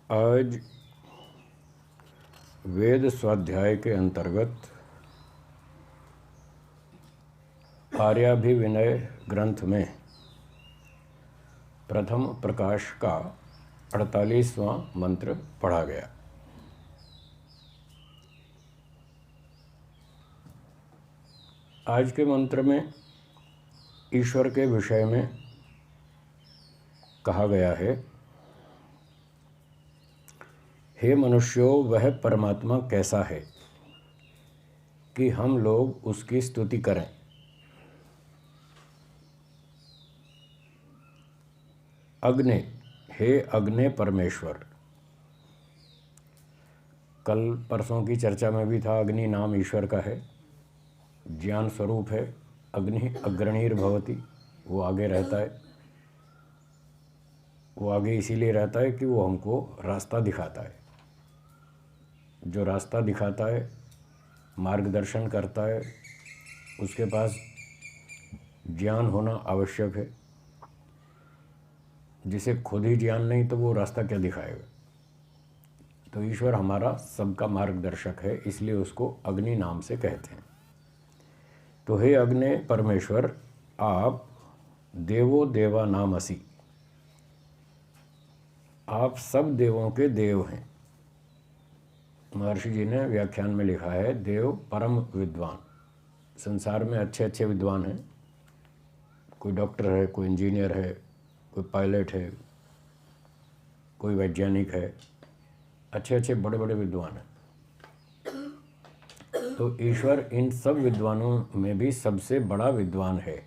आज वेद स्वाध्याय के अंतर्गत आर्याभिविनय ग्रंथ में प्रथम प्रकाश का 48वां मंत्र पढ़ा गया। आज के मंत्र में ईश्वर के विषय में कहा गया है, हे मनुष्यों, वह परमात्मा कैसा है कि हम लोग उसकी स्तुति करें। अग्ने, हे अग्ने परमेश्वर। कल परसों की चर्चा में भी था, अग्नि नाम ईश्वर का है, ज्ञान स्वरूप है। अग्नि अग्रणीर भवति, वो आगे रहता है। वो आगे इसीलिए रहता है कि वो हमको रास्ता दिखाता है। जो रास्ता दिखाता है, मार्गदर्शन करता है, उसके पास ज्ञान होना आवश्यक है। जिसे खुद ही ज्ञान नहीं तो वो रास्ता क्या दिखाएगा। तो ईश्वर हमारा सबका मार्गदर्शक है, इसलिए उसको अग्नि नाम से कहते हैं। तो हे अग्नि परमेश्वर, आप देवो देवा नामसि, आप सब देवों के देव हैं। महर्षि जी ने व्याख्यान में लिखा है, देव परम विद्वान। संसार में अच्छे अच्छे विद्वान हैं। कोई डॉक्टर है, कोई इंजीनियर है, कोई पायलट है, कोई वैज्ञानिक है, अच्छे अच्छे बड़े बड़े विद्वान हैं। तो ईश्वर इन सब विद्वानों में भी सबसे बड़ा विद्वान है,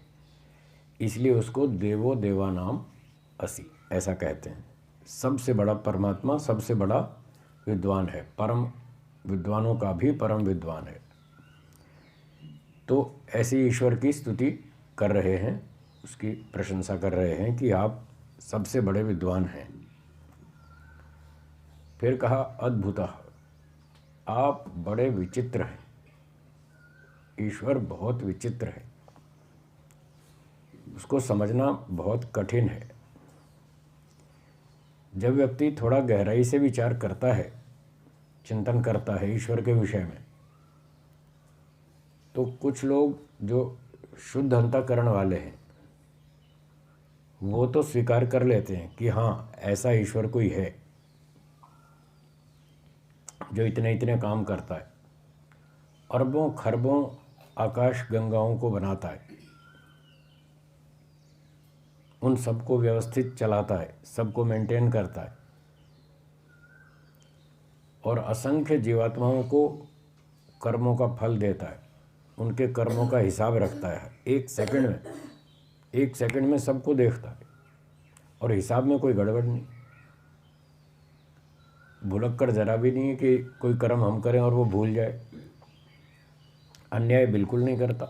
इसलिए उसको देवो देवा नाम असि ऐसा कहते हैं। सबसे बड़ा परमात्मा सबसे बड़ा विद्वान है, परम विद्वानों का भी परम विद्वान है। तो ऐसी ईश्वर की स्तुति कर रहे हैं, उसकी प्रशंसा कर रहे हैं कि आप सबसे बड़े विद्वान हैं। फिर कहा अद्भुतः, आप बड़े विचित्र हैं। ईश्वर बहुत विचित्र है, उसको समझना बहुत कठिन है। जब व्यक्ति थोड़ा गहराई से विचार करता है, चिंतन करता है ईश्वर के विषय में, तो कुछ लोग जो शुद्ध अंतःकरण वाले हैं वो तो स्वीकार कर लेते हैं कि हाँ, ऐसा ईश्वर कोई है जो इतने इतने काम करता है, अरबों खरबों आकाश गंगाओं को बनाता है, उन सबको व्यवस्थित चलाता है, सबको मेंटेन करता है, और असंख्य जीवात्माओं को कर्मों का फल देता है, उनके कर्मों का हिसाब रखता है। एक सेकंड में सबको देखता है और हिसाब में कोई गड़बड़ नहीं। भुलक्कड़ जरा भी नहीं है कि कोई कर्म हम करें और वो भूल जाए। अन्याय बिल्कुल नहीं करता,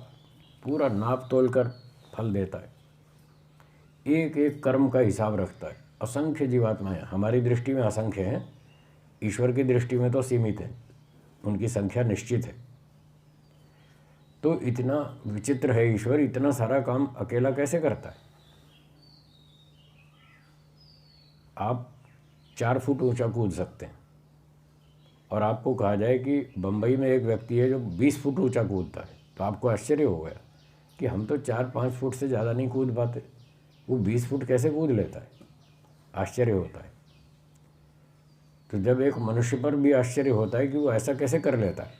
पूरा नाप तोल कर फल देता है। एक एक कर्म का हिसाब रखता है। असंख्य जीवात्माएं हमारी दृष्टि में असंख्य हैं, ईश्वर की दृष्टि में तो सीमित हैं, उनकी संख्या निश्चित है। तो इतना विचित्र है ईश्वर, इतना सारा काम अकेला कैसे करता है। आप 4 फुट ऊंचा कूद सकते हैं और आपको कहा जाए कि बम्बई में एक व्यक्ति है जो 20 फुट ऊंचा कूदता है, तो आपको आश्चर्य हो गया कि हम तो 4-5 फुट से ज़्यादा नहीं कूद पाते, वो 20 फुट कैसे कूद लेता है। आश्चर्य होता है। तो जब एक मनुष्य पर भी आश्चर्य होता है कि वो ऐसा कैसे कर लेता है,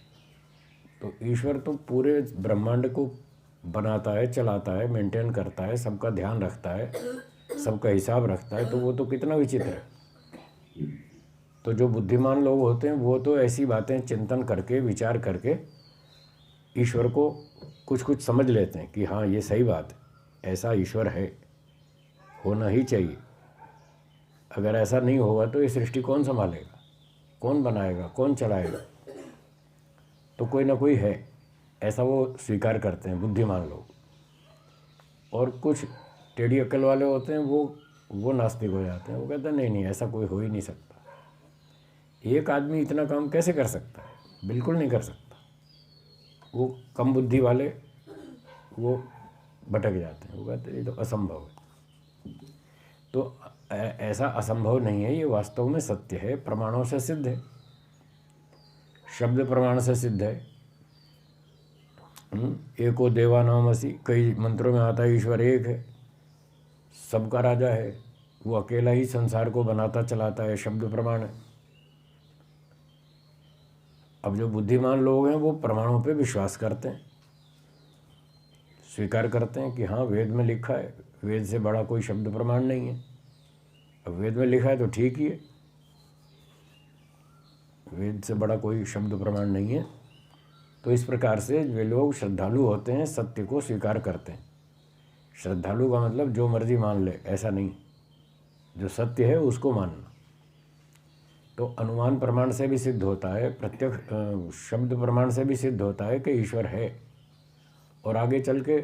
तो ईश्वर तो पूरे ब्रह्मांड को बनाता है, चलाता है, मेंटेन करता है, सबका ध्यान रखता है, सबका हिसाब रखता है, तो वो तो कितना विचित्र है। तो जो बुद्धिमान लोग होते हैं वो तो ऐसी बातें चिंतन करके, विचार करके ईश्वर को कुछ कुछ समझ लेते हैं कि हाँ, ये सही बात है, ऐसा ईश्वर है, होना ही चाहिए। अगर ऐसा नहीं होगा तो ये सृष्टि कौन संभालेगा, कौन बनाएगा, कौन चलाएगा। तो कोई ना कोई है, ऐसा वो स्वीकार करते हैं बुद्धिमान लोग। और कुछ टेढ़ी अक्ल वाले होते हैं, वो नास्तिक हो जाते हैं। वो कहते हैं नहीं, ऐसा कोई हो ही नहीं सकता। एक आदमी इतना काम कैसे कर सकता है, बिल्कुल नहीं कर सकता। वो कम बुद्धि वाले वो भटक जाते हैं, वो कहते हैं ये तो असंभव है। तो ऐसा असंभव नहीं है, ये वास्तव में सत्य है, प्रमाणों से सिद्ध है, शब्द प्रमाण से सिद्ध है। एको देवानामसि, कई मंत्रों में आता है ईश्वर एक है, सबका राजा है, वो अकेला ही संसार को बनाता चलाता है, शब्द प्रमाण है। अब जो बुद्धिमान लोग हैं वो प्रमाणों पे विश्वास करते हैं, स्वीकार करते हैं कि हाँ वेद में लिखा है, वेद से बड़ा कोई शब्द प्रमाण नहीं है। अब वेद में लिखा है तो ठीक ही है, वेद से बड़ा कोई शब्द प्रमाण नहीं है। तो इस प्रकार से वे लोग श्रद्धालु होते हैं, सत्य को स्वीकार करते हैं। श्रद्धालु का मतलब जो मर्जी मान ले, ऐसा नहीं, जो सत्य है उसको मानना। तो अनुमान प्रमाण से भी सिद्ध होता है, प्रत्यक्ष शब्द प्रमाण से भी सिद्ध होता है कि ईश्वर है, और आगे चल के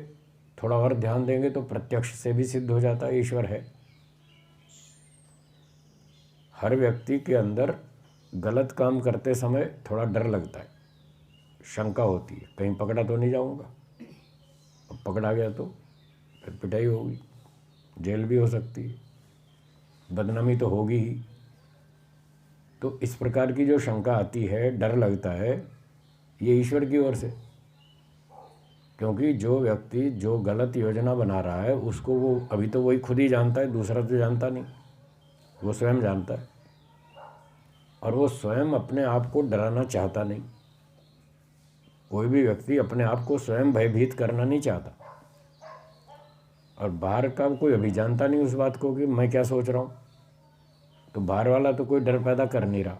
थोड़ा और ध्यान देंगे तो प्रत्यक्ष से भी सिद्ध हो जाता है ईश्वर है। हर व्यक्ति के अंदर गलत काम करते समय थोड़ा डर लगता है, शंका होती है, कहीं पकड़ा तो नहीं जाऊंगा, अब पकड़ा गया तो फिर पिटाई होगी, जेल भी हो सकती है, बदनामी तो होगी ही। तो इस प्रकार की जो शंका आती है, डर लगता है, ये ईश्वर की ओर से, क्योंकि जो व्यक्ति जो गलत योजना बना रहा है उसको वो अभी तो वही खुद ही जानता है, दूसरा तो जानता नहीं, वो स्वयं जानता है, और वो स्वयं अपने आप को डराना चाहता नहीं। कोई भी व्यक्ति अपने आप को स्वयं भयभीत करना नहीं चाहता, और बाहर का कोई अभी जानता नहीं उस बात को कि मैं क्या सोच रहा हूँ, तो बाहर वाला तो कोई डर पैदा कर नहीं रहा,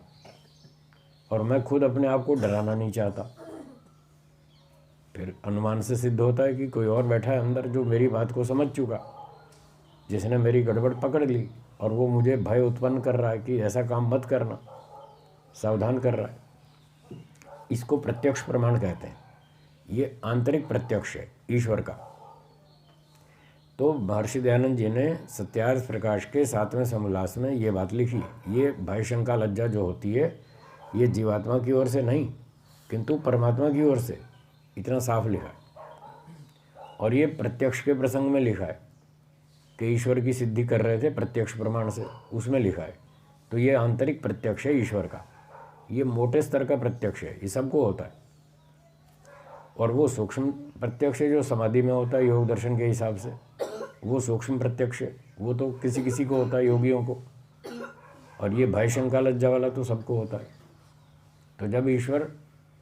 और मैं खुद अपने आप को डराना नहीं चाहता। फिर अनुमान से सिद्ध होता है कि कोई और बैठा है अंदर जो मेरी बात को समझ चुका, जिसने मेरी गड़बड़ पकड़ ली, और वो मुझे भय उत्पन्न कर रहा है कि ऐसा काम मत करना, सावधान कर रहा है। इसको प्रत्यक्ष प्रमाण कहते हैं। ये आंतरिक प्रत्यक्ष है ईश्वर का। तो महर्षि दयानंद जी ने सत्यार्थ प्रकाश के 7वें समोल्लास में ये बात लिखी। ये भय शंका लज्जा जो होती है, ये जीवात्मा की ओर से नहीं, किंतु परमात्मा की ओर से, इतना साफ लिखा है। और ये प्रत्यक्ष के प्रसंग में लिखा है कि ईश्वर की सिद्धि कर रहे थे प्रत्यक्ष प्रमाण से, उसमें लिखा है। तो ये आंतरिक प्रत्यक्ष है ईश्वर का, ये मोटे स्तर का प्रत्यक्ष है, ये सबको होता है। और वो सूक्ष्म प्रत्यक्ष है जो समाधि में होता है योग दर्शन के हिसाब से, वो सूक्ष्म प्रत्यक्ष है, वो तो किसी किसी को होता है, योगियों को। और ये भय शंका लज्जा वाला तो सबको होता है। तो जब ईश्वर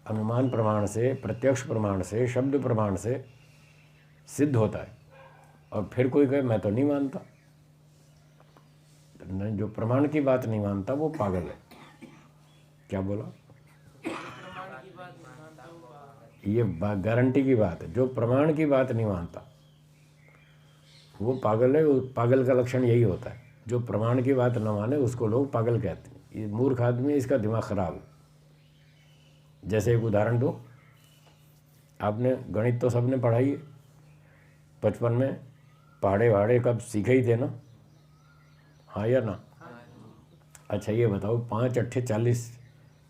अनुमान प्रमाण से, प्रत्यक्ष प्रमाण से, शब्द प्रमाण से सिद्ध होता है, और फिर कोई कहे मैं तो नहीं मानता, तो जो प्रमाण की बात नहीं मानता वो पागल है। क्या बोला? ये गारंटी की बात है, जो प्रमाण की बात नहीं मानता वो पागल है। वो पागल का लक्षण यही होता है, जो प्रमाण की बात न माने उसको लोग पागल कहते हैं। ये मूर्ख आदमी है, इसका दिमाग खराब है। जैसे एक उदाहरण दो, आपने गणित तो सबने पढ़ाई है बचपन में, पहाड़े वहाड़े कब सीखे ही थे ना, हाँ या ना? अच्छा ये बताओ 5 अट्ठे 40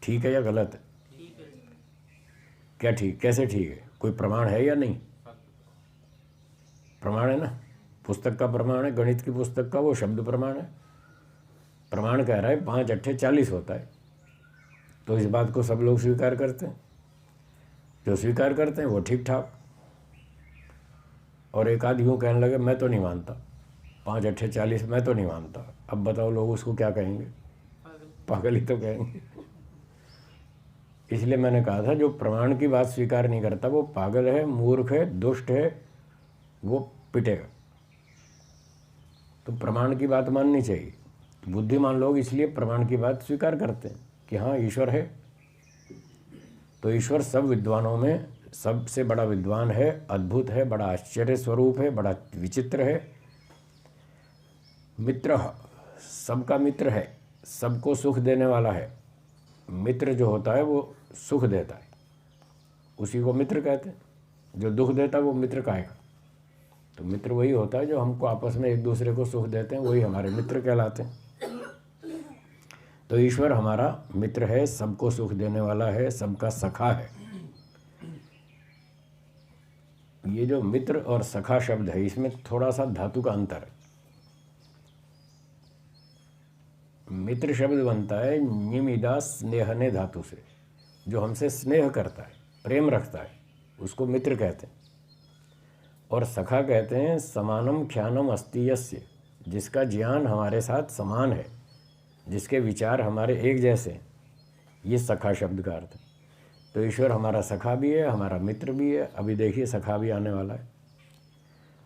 ठीक है या गलत है? क्या ठीक, कैसे ठीक है? कोई प्रमाण है या नहीं? प्रमाण है ना, पुस्तक का प्रमाण है, गणित की पुस्तक का वो शब्द प्रमाण है। प्रमाण कह रहा है 5 अट्ठे 40 होता है, तो इस बात को सब लोग स्वीकार करते हैं। जो स्वीकार करते हैं वो ठीक ठाक, और एक आध यूँ कहने लगे मैं तो नहीं मानता, 5 अट्ठे 40 मैं तो नहीं मानता। अब बताओ लोग उसको क्या कहेंगे? पागल ही तो कहेंगे। इसलिए मैंने कहा था जो प्रमाण की बात स्वीकार नहीं करता वो पागल है, मूर्ख है, दुष्ट है, वो पिटेगा। तो प्रमाण की बात माननी चाहिए। बुद्धिमान लोग इसलिए प्रमाण की बात स्वीकार करते हैं कि हाँ ईश्वर है। तो ईश्वर सब विद्वानों में सबसे बड़ा विद्वान है, अद्भुत है, बड़ा आश्चर्य स्वरूप है, बड़ा विचित्र है। मित्र, सबका मित्र है, सबको सुख देने वाला है। मित्र जो होता है वो सुख देता है, उसी को मित्र कहते हैं। जो दुख देता है वो मित्र काहेगा? तो मित्र वही होता है जो हमको आपस में एक दूसरे को सुख देते हैं, वही हमारे मित्र कहलाते हैं। तो ईश्वर हमारा मित्र है, सबको सुख देने वाला है, सबका सखा है। ये जो मित्र और सखा शब्द है, इसमें थोड़ा सा धातु का अंतर है। मित्र शब्द बनता है निमिदा स्नेहने धातु से, जो हमसे स्नेह करता है, प्रेम रखता है, उसको मित्र कहते हैं। और सखा कहते हैं समानम ख्यानम अस्ति यस्य, जिसका ज्ञान हमारे साथ समान है, जिसके विचार हमारे एक जैसे हैं, ये सखा शब्द का अर्थ है। तो ईश्वर हमारा सखा भी है, हमारा मित्र भी है। अभी देखिए सखा भी आने वाला है।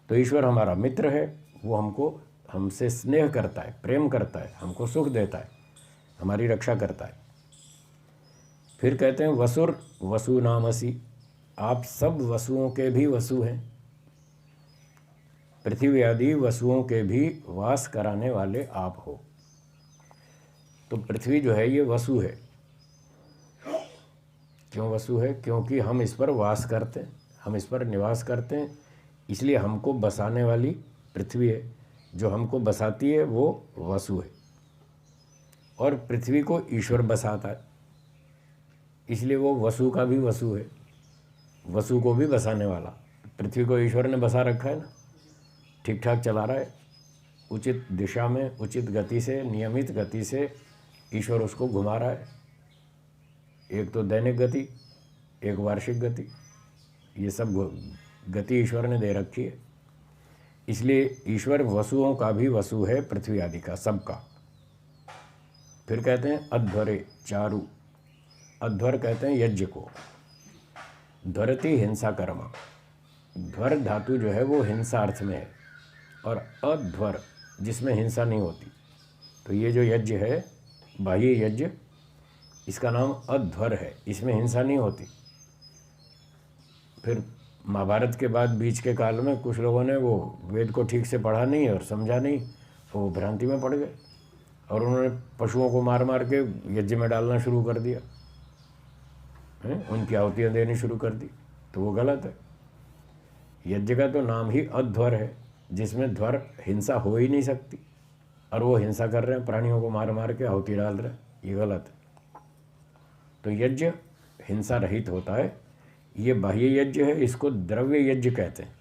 तो ईश्वर हमारा मित्र है, वो हमसे स्नेह करता है, प्रेम करता है, हमको सुख देता है, हमारी रक्षा करता है। फिर कहते हैं वसुर वसु नामसी, आप सब वसुओं के भी वसु हैं, पृथ्वी आदि वसुओं के भी वास कराने वाले आप हो। तो पृथ्वी जो है ये वसु है। क्यों वसु है? क्योंकि हम इस पर वास करते हैं, हम इस पर निवास करते हैं, इसलिए हमको बसाने वाली पृथ्वी है। जो हमको बसाती है वो वसु है। और पृथ्वी को ईश्वर बसाता है, इसलिए वो वसु का भी वसु है, वसु को भी बसाने वाला। पृथ्वी को ईश्वर ने बसा रखा है ना, ठीक ठाक चला रहा है, उचित दिशा में, उचित गति से, नियमित गति से ईश्वर उसको घुमा रहा है। एक तो दैनिक गति, एक वार्षिक गति, ये सब गति ईश्वर ने दे रखी है। इसलिए ईश्वर वसुओं का भी वसु है, पृथ्वी आदि का, सबका। फिर कहते हैं अध्वरे चारु, अध्वर कहते हैं यज्ञ को। ध्वरति हिंसा कर्म, ध्वर धातु जो है वो हिंसा अर्थ में है, और अध्वर जिसमें हिंसा नहीं होती। तो ये जो यज्ञ है, बाह्य यज्ञ, इसका नाम अध्वर है, इसमें हिंसा नहीं होती। फिर महाभारत के बाद बीच के काल में कुछ लोगों ने वो वेद को ठीक से पढ़ा नहीं और समझा नहीं, तो वो भ्रांति में पड़ गए और उन्होंने पशुओं को मार मार के यज्ञ में डालना शुरू कर दिया, उनकी आहुतियाँ देनी शुरू कर दी। तो वो गलत है। यज्ञ का तो नाम ही अध्वर है, जिसमें ध्वर हिंसा हो ही नहीं सकती, और वो हिंसा कर रहे हैं, प्राणियों को मार मार के आहुति डाल रहे हैं, ये गलत है। तो यज्ञ हिंसा रहित होता है। ये बाह्य यज्ञ है, इसको द्रव्य यज्ञ कहते हैं।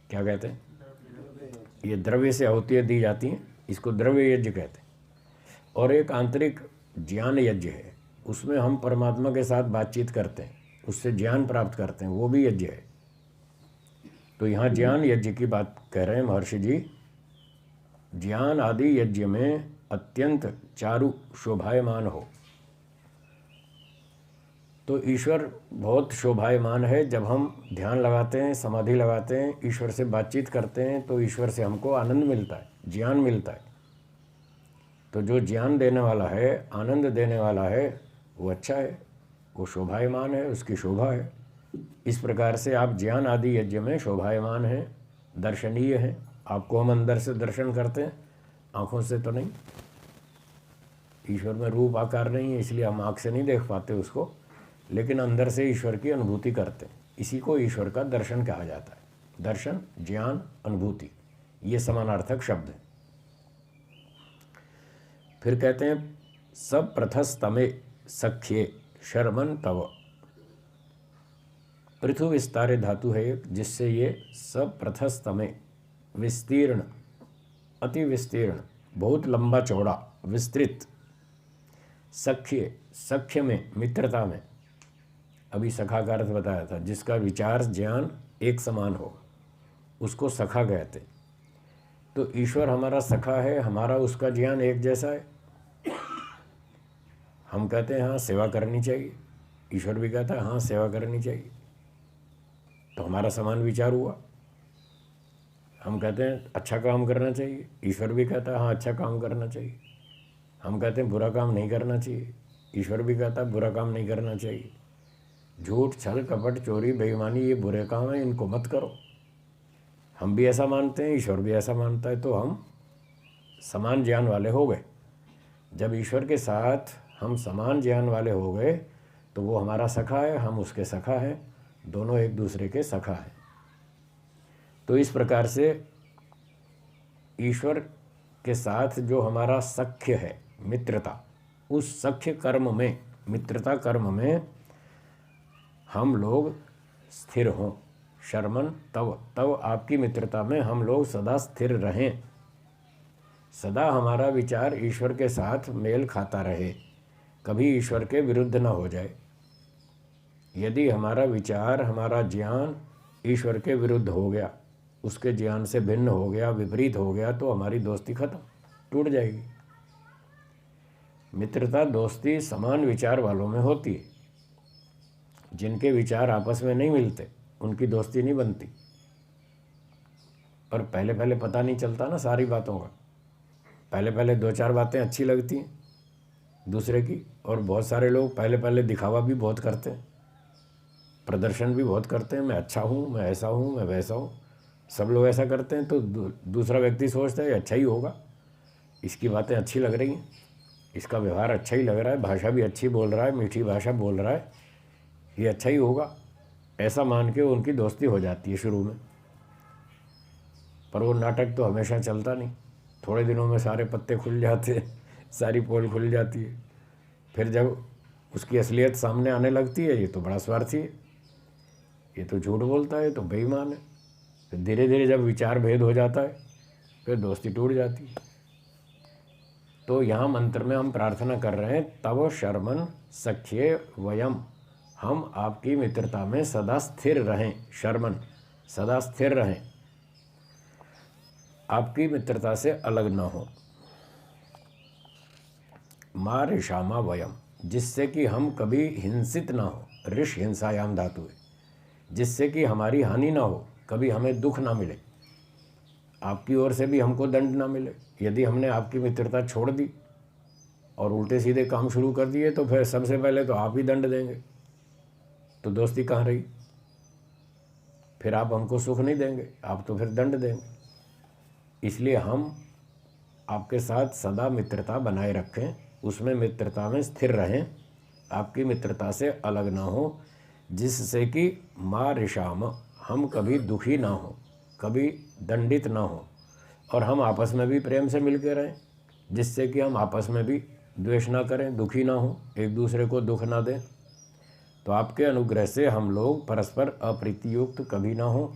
क्या कहते हैं? ये द्रव्य से आहुतियाँ दी जाती हैं, इसको द्रव्य यज्ञ कहते हैं। और एक आंतरिक ज्ञान यज्ञ है, उसमें हम परमात्मा के साथ बातचीत करते हैं, उससे ज्ञान प्राप्त करते हैं, वो भी यज्ञ है। तो यहाँ ज्ञान यज्ञ की बात कह रहे हैं महर्षि जी। ज्ञान आदि यज्ञ में अत्यंत चारु शोभायमान हो। तो ईश्वर बहुत शोभायमान है। जब हम ध्यान लगाते हैं, समाधि लगाते हैं, ईश्वर से बातचीत करते हैं, तो ईश्वर से हमको आनंद मिलता है, ज्ञान मिलता है। तो जो ज्ञान देने वाला है, आनंद देने वाला है, वो अच्छा है, वो शोभायमान है, उसकी शोभा है। इस प्रकार से आप ज्ञान आदि यज्ञ में शोभायमान हैं, दर्शनीय हैं। आपको हम अंदर से दर्शन करते हैं, आँखों से तो नहीं। ईश्वर में रूप आकार नहीं है, इसलिए हम आँख से नहीं देख पाते उसको, लेकिन अंदर से ईश्वर की अनुभूति करते हैं। इसी को ईश्वर का दर्शन कहा जाता है। दर्शन, ज्ञान, अनुभूति, ये समानार्थक शब्द है। फिर कहते हैं सब प्रथस्तमे सख्ये शर्मन तव, पृथु विस्तारे धातु है एक, जिससे ये सब प्रथस्तमे, विस्तीर्ण, अति विस्तीर्ण, बहुत लंबा चौड़ा, विस्तृत, सख्य, सख्य में, मित्रता में। अभी सखा का अर्थ बताया था, जिसका विचार ज्ञान एक समान हो, उसको सखा कहते। तो ईश्वर हमारा सखा है, हमारा उसका ज्ञान एक जैसा है। हम कहते हैं हाँ सेवा करनी चाहिए, ईश्वर भी कहता है हाँ सेवा करनी चाहिए, तो हमारा समान विचार हुआ। हम कहते हैं अच्छा काम करना चाहिए, ईश्वर भी कहता है हाँ अच्छा काम करना चाहिए। हम कहते हैं बुरा काम नहीं करना चाहिए, ईश्वर भी कहता है बुरा काम नहीं करना चाहिए। झूठ, छल, कपट, चोरी, बेईमानी, ये बुरे काम हैं, इनको मत करो। हम भी ऐसा मानते हैं, ईश्वर भी ऐसा मानता है, तो हम समान ज्ञान वाले हो गए। जब ईश्वर के साथ हम समान ज्ञान वाले हो गए, तो वो हमारा सखा है, हम उसके सखा हैं, दोनों एक दूसरे के सखा हैं। तो इस प्रकार से ईश्वर के साथ जो हमारा सख्य है, मित्रता, उस सख्य कर्म में, मित्रता कर्म में हम लोग स्थिर हों। शर्मन तव, तव आपकी मित्रता में हम लोग सदा स्थिर रहें। सदा हमारा विचार ईश्वर के साथ मेल खाता रहे, कभी ईश्वर के विरुद्ध ना हो जाए। यदि हमारा विचार, हमारा ज्ञान ईश्वर के विरुद्ध हो गया, उसके ज्ञान से भिन्न हो गया, विपरीत हो गया, तो हमारी दोस्ती खत्म, टूट जाएगी। मित्रता दोस्ती समान विचार वालों में होती है। जिनके विचार आपस में नहीं मिलते उनकी दोस्ती नहीं बनती। पर पहले पहले पता नहीं चलता ना सारी बातों का। पहले पहले 2-4 बातें अच्छी लगती हैं दूसरे की, और बहुत सारे लोग पहले पहले दिखावा भी बहुत करते हैं, प्रदर्शन भी बहुत करते हैं, मैं अच्छा हूँ, मैं ऐसा हूँ, मैं वैसा हूँ। सब लोग ऐसा करते हैं तो दूसरा व्यक्ति सोचता है अच्छा ही होगा, इसकी बातें अच्छी लग रही हैं, इसका व्यवहार अच्छा ही लग रहा है, भाषा भी अच्छी बोल रहा है, मीठी भाषा बोल रहा है, ये अच्छा ही होगा, ऐसा मान के उनकी दोस्ती हो जाती है शुरू में। पर वो नाटक तो हमेशा चलता नहीं, थोड़े दिनों में सारे पत्ते खुल जाते हैं, सारी पोल खुल जाती है। फिर जब उसकी असलियत सामने आने लगती है, ये तो बड़ा स्वार्थी है, ये तो झूठ बोलता है, तो बेईमान है। फिर धीरे धीरे जब विचार भेद हो जाता है, फिर दोस्ती टूट जाती है। तो यहाँ मंत्र में हम प्रार्थना कर रहे हैं, तव शर्मन सख्ये वयम, हम आपकी मित्रता में सदा स्थिर रहें। शर्मन, सदा स्थिर रहें, आपकी मित्रता से अलग ना हो। माँ ऋषामा वयम, जिससे कि हम कभी हिंसित ना हो। ऋष हिंसायाम धातु है, जिससे कि हमारी हानि ना हो, कभी हमें दुख ना मिले, आपकी ओर से भी हमको दंड ना मिले। यदि हमने आपकी मित्रता छोड़ दी और उल्टे सीधे काम शुरू कर दिए तो फिर सबसे पहले तो आप ही दंड देंगे, तो दोस्ती कहाँ रही। फिर आप हमको सुख नहीं देंगे, आप तो फिर दंड देंगे। इसलिए हम आपके साथ सदा मित्रता बनाए रखें, उसमें मित्रता में स्थिर रहें, आपकी मित्रता से अलग ना हो, जिससे कि माँ ऋषाम, हम कभी दुखी ना हो, कभी दंडित ना हो, और हम आपस में भी प्रेम से मिल के रहें, जिससे कि हम आपस में भी द्वेष ना करें, दुखी ना हो, एक दूसरे को दुख ना दें। तो आपके अनुग्रह से हम लोग परस्पर अप्रीतियुक्त कभी ना हो।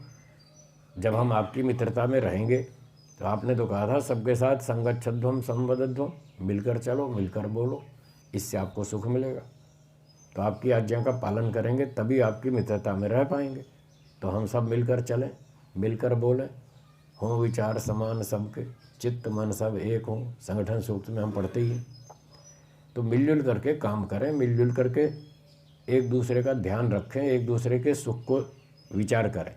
जब हम आपकी मित्रता में रहेंगे, तो आपने तो कहा था सबके साथ संगच्छध्वम संवदध्वम, मिलकर चलो, मिलकर बोलो, इससे आपको सुख मिलेगा। तो आपकी आज्ञा का पालन करेंगे तभी आपकी मित्रता में रह पाएंगे। तो हम सब मिलकर चलें, मिलकर बोलें, हों विचार समान सबके, चित्त मन सब एक हों, संगठन सूत्र में हम पढ़ते ही हैं। तो मिलजुल करके काम करें, मिलजुल करके एक दूसरे का ध्यान रखें, एक दूसरे के सुख को विचार करें।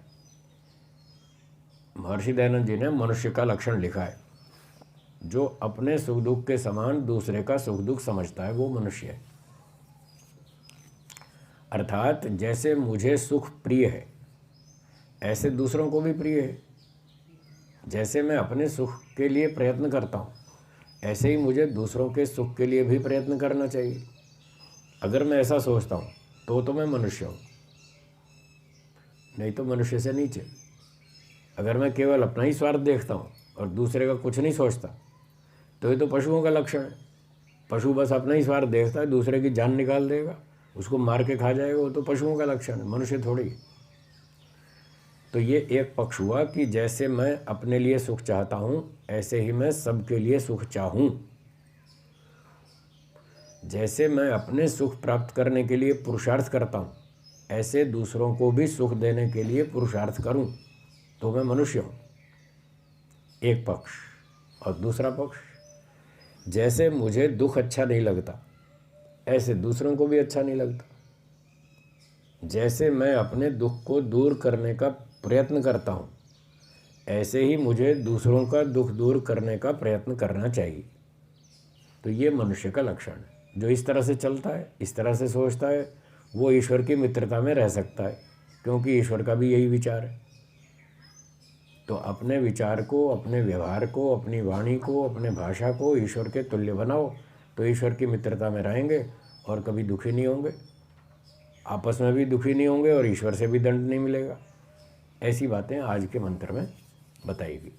महर्षि दयानंद जी ने मनुष्य का लक्षण लिखा है, जो अपने सुख दुख के समान दूसरे का सुख दुख समझता है वो मनुष्य है। अर्थात जैसे मुझे सुख प्रिय है ऐसे दूसरों को भी प्रिय है। जैसे मैं अपने सुख के लिए प्रयत्न करता हूँ, ऐसे ही मुझे दूसरों के सुख के लिए भी प्रयत्न करना चाहिए। अगर मैं ऐसा सोचता हूँ तो मैं मनुष्य हूँ, नहीं तो मनुष्य से नीचे। अगर मैं केवल अपना ही स्वार्थ देखता हूँ और दूसरे का कुछ नहीं सोचता, तो ये तो पशुओं का लक्षण है। पशु बस अपना ही स्वार्थ देखता है, दूसरे की जान निकाल देगा, उसको मार के खा जाएगा, वो तो पशुओं का लक्षण है, मनुष्य थोड़ी। तो ये एक पक्ष हुआ कि जैसे मैं अपने लिए सुख चाहता हूँ ऐसे ही मैं सबके लिए सुख चाहूँ। जैसे मैं अपने सुख प्राप्त करने के लिए पुरुषार्थ करता हूँ ऐसे दूसरों को भी सुख देने के लिए पुरुषार्थ करूँ, तो मैं मनुष्य हूँ। एक पक्ष। और दूसरा पक्ष, जैसे मुझे दुख अच्छा नहीं लगता ऐसे दूसरों को भी अच्छा नहीं लगता। जैसे मैं अपने दुख को दूर करने का प्रयत्न करता हूँ ऐसे ही मुझे दूसरों का दुख दूर करने का प्रयत्न करना चाहिए। तो ये मनुष्य का लक्षण है। जो इस तरह से चलता है, इस तरह से सोचता है, वो ईश्वर की मित्रता में रह सकता है, क्योंकि ईश्वर का भी यही विचार है। तो अपने विचार को, अपने व्यवहार को, अपनी वाणी को, अपने भाषा को ईश्वर के तुल्य बनाओ, तो ईश्वर की मित्रता में रहेंगे और कभी दुखी नहीं होंगे, आपस में भी दुखी नहीं होंगे और ईश्वर से भी दंड नहीं मिलेगा। ऐसी बातें आज के मंत्र में बताई गई।